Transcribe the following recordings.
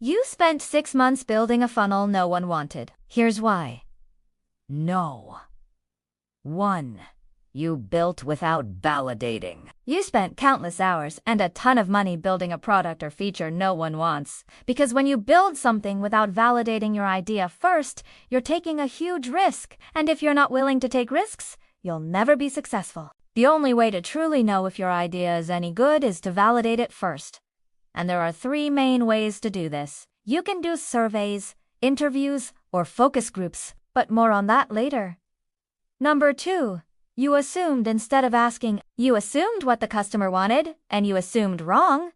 You spent 6 months building a funnel no one wanted. Here's why. No. 1. You built without validating. You spent countless hours and a ton of money building a product or feature no one wants. Because when you build something without validating your idea first, you're taking a huge risk. And if you're not willing to take risks, you'll never be successful. The only way to truly know if your idea is any good is to validate it first. And there are 3 main ways to do this. You can do surveys, interviews, or focus groups, but more on that later. Number 2. You assumed instead of asking. You assumed what the customer wanted, and you assumed wrong.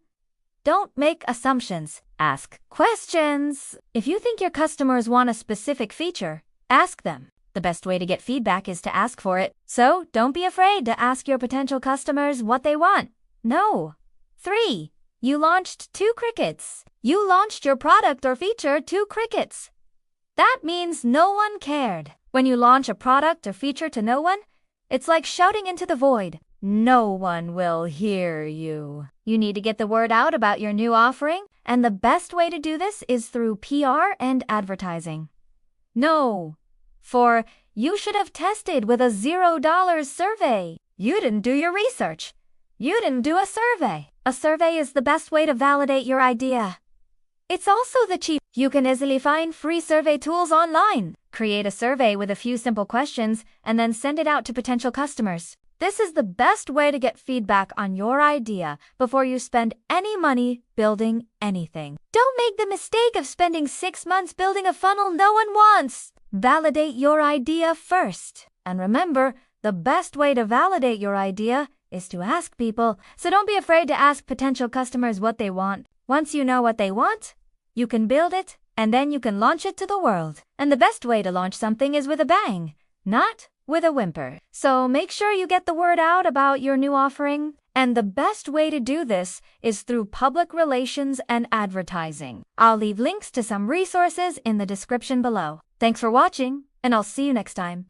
Don't make assumptions. Ask questions. If you think your customers want a specific feature, ask them. The best way to get feedback is to ask for it. So don't be afraid to ask your potential customers what they want. No. 3. You launched 2 crickets. You launched your product or feature 2 crickets. That means no one cared. When you launch a product or feature to no one, it's like shouting into the void. No one will hear you. You need to get the word out about your new offering, and the best way to do this is through PR and advertising. No. 4. You should have tested with a $0 survey. You didn't do your research. You didn't do a survey. A survey is the best way to validate your idea. It's also the cheap. You can easily find free survey tools online. Create a survey with a few simple questions and then send it out to potential customers. This is the best way to get feedback on your idea before you spend any money building anything. Don't make the mistake of spending 6 months building a funnel no one wants. Validate your idea first. And remember, the best way to validate your idea is to ask people, so don't be afraid to ask potential customers what they want. Once you know what they want, you can build it, and then you can launch it to the world. And the best way to launch something is with a bang, not with a whimper. So make sure you get the word out about your new offering. And the best way to do this is through public relations and advertising. I'll leave links to some resources in the description below. Thanks for watching, and I'll see you next time.